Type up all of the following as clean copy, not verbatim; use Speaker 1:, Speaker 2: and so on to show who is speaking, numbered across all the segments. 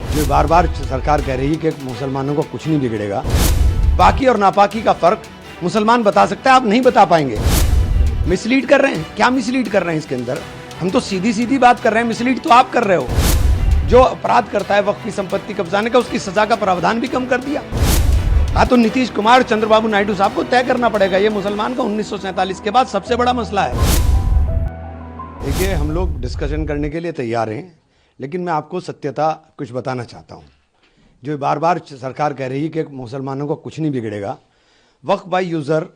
Speaker 1: जो बार बार सरकार कह रही है कि मुसलमानों को कुछ नहीं बिगड़ेगा, पाकी और नापाकी का फर्क मुसलमान बता सकता है, आप नहीं बता पाएंगे। मिसलीड कर रहे हैं। क्या मिसलीड कर रहे हैं इसके अंदर? हम तो सीधी सीधी बात कर रहे हैं, मिसलीड तो आप कर रहे हो। जो अपराध करता है वक्फ की संपत्ति कब्जाने का, उसकी सजा का प्रावधान भी कम कर दिया। हाँ, तो नीतीश कुमार, चंद्रबाबू नायडू साहब को तय करना पड़ेगा, ये मुसलमान का 1947 के बाद सबसे बड़ा मसला है। देखिए, हम लोग डिस्कशन करने के लिए तैयार हैं, लेकिन मैं आपको सत्यता कुछ बताना चाहता हूँ। जो बार बार सरकार कह रही है कि मुसलमानों को कुछ नहीं बिगड़ेगा, वक्फ बाय यूज़र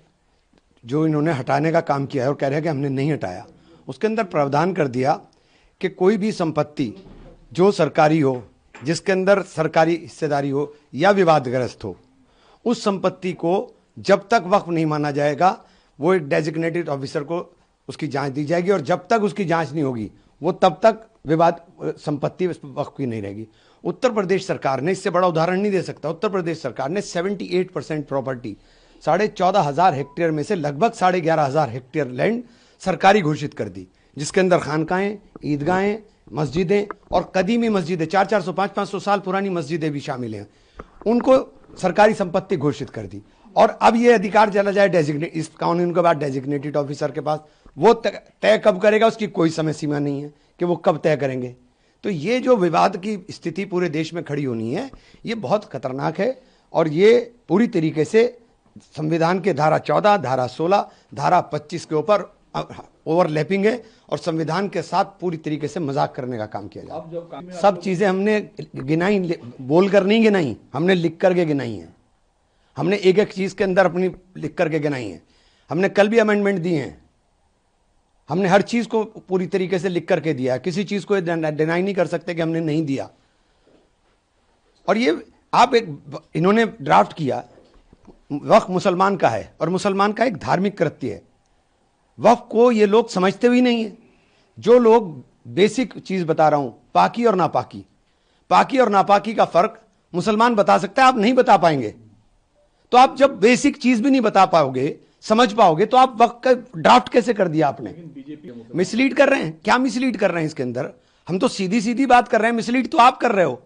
Speaker 1: जो इन्होंने हटाने का काम किया है और कह रहे हैं कि हमने नहीं हटाया, उसके अंदर प्रावधान कर दिया कि कोई भी संपत्ति जो सरकारी हो, जिसके अंदर सरकारी हिस्सेदारी हो या विवादग्रस्त हो, उस संपत्ति को जब तक वक्फ नहीं माना जाएगा, वो एक डेजिग्नेटेड ऑफिसर को उसकी जांच दी जाएगी, और जब तक उसकी जांच नहीं होगी वो तब तक विवाद संपत्ति वक्फ की नहीं रहेगी। उत्तर प्रदेश सरकार ने, इससे बड़ा उदाहरण नहीं दे सकता, उत्तर प्रदेश सरकार ने 78% प्रॉपर्टी, 14,500 हेक्टेयर में से लगभग 11,500 हेक्टेयर लैंड सरकारी घोषित कर दी, जिसके अंदर खानकाएं, ईदगाहें, मस्जिदें और कदीमी मस्जिदें, 400-400, 500-500 साल पुरानी मस्जिदें भी शामिल हैं, उनको सरकारी संपत्ति घोषित कर दी। और अब ये अधिकार चला जाए इस कानून के बाद डेजिग्नेटेड ऑफिसर के पास। वो तय कब करेगा, उसकी कोई समय सीमा नहीं है कि वो कब तय करेंगे। तो ये जो विवाद की स्थिति पूरे देश में खड़ी होनी है, ये बहुत खतरनाक है, और ये पूरी तरीके से संविधान के धारा 14, धारा 16, धारा 25 के ऊपर ओवरलैपिंग है, और संविधान के साथ पूरी तरीके से मजाक करने का काम किया जाए। सब चीजें हमने गिनाई, बोल कर नहीं गिनाई, हमने लिख करके गिनाई है। हमने एक एक चीज के अंदर अपनी लिख करके गिनाई है। हमने कल भी अमेंडमेंट दिए हैं। हमने हर चीज को पूरी तरीके से लिख करके दिया है। किसी चीज को डिनाई नहीं कर सकते कि हमने नहीं दिया। और ये आप इन्होंने ड्राफ्ट किया, वक्फ मुसलमान का है और मुसलमान का एक धार्मिक कृत्य है। वक्फ को ये लोग समझते भी नहीं है। जो लोग बेसिक चीज बता रहा हूं, पाकी और नापाकी, पाकी और नापाकी का फर्क मुसलमान बता सकता है, आप नहीं बता पाएंगे। तो आप जब बेसिक चीज भी नहीं बता पाओगे, समझ पाओगे, तो आप वक्फ का ड्राफ्ट कैसे कर दिया आपने? मिसलीड कर रहे हैं। क्या मिसलीड कर रहे हैं इसके अंदर? हम तो सीधी सीधी बात कर रहे हैं, मिसलीड तो आप कर रहे हो।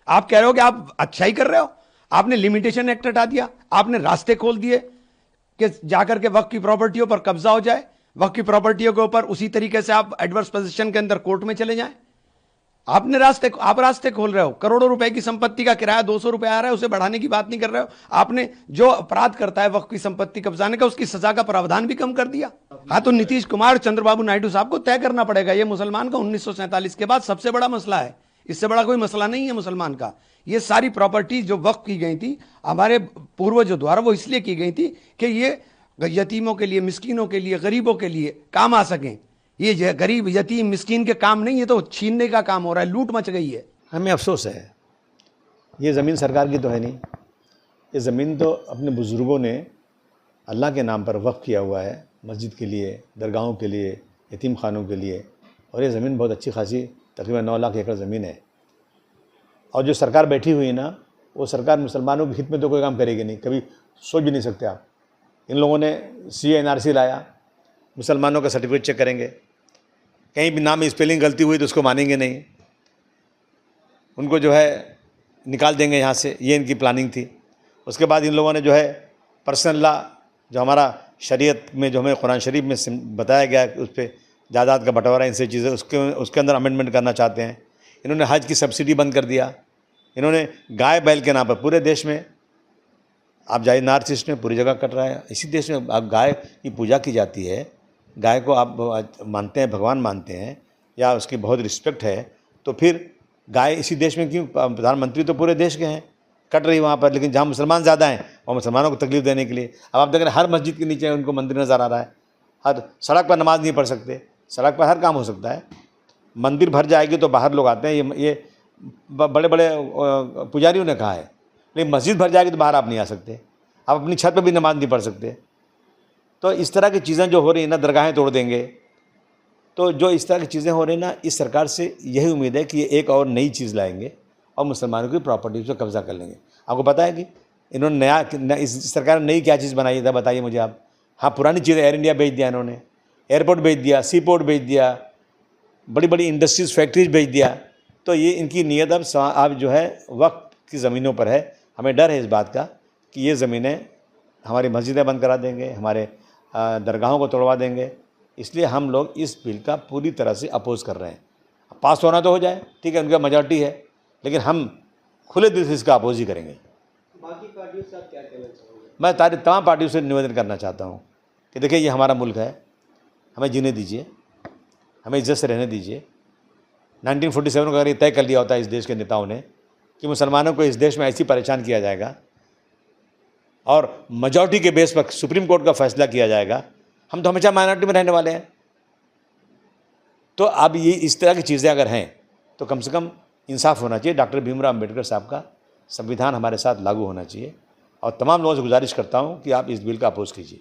Speaker 1: आप कह रहे हो कि आप अच्छा ही कर रहे हो। आपने लिमिटेशन एक्ट हटा दिया, आपने रास्ते खोल दिए कि जाकर के वक्फ की प्रॉपर्टियों पर कब्जा हो जाए, वक्फ की प्रॉपर्टियों के ऊपर उसी तरीके से आप एडवर्स पोजीशन के अंदर कोर्ट में चले जाएं। आप रास्ते खोल रहे हो। करोड़ों रुपए की संपत्ति का किराया 200 रुपए आ रहा है, उसे बढ़ाने की बात नहीं कर रहे हो। आपने जो अपराध करता है वक्फ की संपत्ति कब्जाने का, उसकी सजा का प्रावधान भी कम कर दिया। हाँ, तो नीतीश कुमार, चंद्रबाबू नायडू साहब को तय करना पड़ेगा, ये मुसलमान का 1947 के बाद सबसे बड़ा मसला है। इससे बड़ा कोई मसला नहीं है मुसलमान का। ये सारी प्रॉपर्टी जो वक्फ की गई थी हमारे पूर्वजों द्वारा, वो इसलिए की गई थी कि ये यतीमों के लिए, मिस्कीनों के लिए, गरीबों के लिए काम आ सकें। ये गरीब, यतीम, मिस्कीन के काम नहीं, ये तो छीनने का काम हो रहा है, लूट मच गई है।
Speaker 2: हमें अफसोस है, ये ज़मीन सरकार की तो है नहीं। ये ज़मीन तो अपने बुज़ुर्गों ने अल्लाह के नाम पर वक्फ किया हुआ है, मस्जिद के लिए, दरगाहों के लिए, यतीम खानों के लिए। और ये ज़मीन बहुत अच्छी खासी, तकरीबन 9 लाख एकड़ ज़मीन है। और जो सरकार बैठी हुई है ना, वो सरकार मुसलमानों के हित में तो कोई काम करेगी नहीं, कभी सोच भी नहीं सकते आप। इन लोगों ने CA NRC लाया, मुसलमानों का सर्टिफिकेट चेक करेंगे, कहीं भी नाम में स्पेलिंग गलती हुई तो उसको मानेंगे नहीं, उनको जो है निकाल देंगे यहाँ से। ये इनकी प्लानिंग थी। उसके बाद इन लोगों ने जो है पर्सनल लॉ, जो हमारा शरीयत में, जो हमें कुरान शरीफ में बताया गया है, उस पर जायदाद का बंटवारा, इनसे चीज़ें उसके अंदर अमेंडमेंट करना चाहते हैं। इन्होंने हज की सब्सिडी बंद कर दिया। इन्होंने गाय बैल के नाम पर पूरे देश में, आप जाइए नॉर्थ ईस्ट में पूरी जगह कट रहा है। इसी देश में आप गाय की पूजा की जाती है, गाय को आप मानते हैं, भगवान मानते हैं, या उसकी बहुत रिस्पेक्ट है, तो फिर गाय इसी देश में क्यों? प्रधानमंत्री तो पूरे देश के हैं, कट रही वहाँ पर। लेकिन जहाँ मुसलमान ज़्यादा हैं वहाँ मुसलमानों को तकलीफ देने के लिए, अब आप देख रहे हैं हर मस्जिद के नीचे उनको मंदिर नज़र आ रहा है। हर सड़क पर नमाज़ नहीं पढ़ सकते, सड़क पर हर काम हो सकता है। मंदिर भर जाएगी तो बाहर लोग आते हैं, ये बड़े बड़े पुजारियों ने कहा है। लेकिन मस्जिद भर जाएगी तो बाहर आप नहीं आ सकते, आप अपनी छत पर भी नमाज नहीं पढ़ सकते। तो इस तरह की चीज़ें जो हो रही हैं ना, दरगाहें तोड़ देंगे। तो जो इस तरह की चीज़ें हो रही हैं ना, इस सरकार से यही उम्मीद है कि ये एक और नई चीज़ लाएंगे और मुसलमानों की प्रॉपर्टी पर कब्जा कर लेंगे। आपको पता है कि इन्होंने इस सरकार ने नई क्या चीज़ बनाई था, बताइए मुझे आप। हाँ, पुरानी चीज़ें, एयर इंडिया बेच दिया इन्होंने, एयरपोर्ट बेच दिया, सी पोर्ट बेच दिया, बड़ी बड़ी इंडस्ट्रीज़, फैक्ट्रीज बेच दिया। तो ये इनकी नीयत अब जो है वक्फ की ज़मीनों पर है। हमें डर है इस बात का कि ये ज़मीनें हमारी मस्जिदें बंद करा देंगे, हमारे दरगाहों को तोड़वा देंगे। इसलिए हम लोग इस बिल का पूरी तरह से अपोज़ कर रहे हैं। पास होना तो हो जाए, ठीक है, उनका मेजॉरिटी है, लेकिन हम खुले दिल से इसका अपोज़ ही करेंगे।
Speaker 3: बाकी पार्टियों से आप क्या कहना चाहोगे?
Speaker 2: मैं तमाम पार्टियों से निवेदन करना चाहता हूँ कि देखिए, ये हमारा मुल्क है, हमें जीने दीजिए, हमें इज्जत से रहने दीजिए। 1947 को अगर ये तय कर लिया होता है इस देश के नेताओं ने कि मुसलमानों को इस देश में ऐसी परेशान किया जाएगा और मेजॉरिटी के बेस पर सुप्रीम कोर्ट का फैसला किया जाएगा, हम तो हमेशा माइनॉरिटी में रहने वाले हैं। तो अब ये इस तरह की चीज़ें अगर हैं तो कम से कम इंसाफ होना चाहिए। डॉक्टर भीमराव अम्बेडकर साहब का संविधान हमारे साथ लागू होना चाहिए और तमाम लोगों से गुजारिश करता हूँ कि आप इस बिल का अपोज़ कीजिए।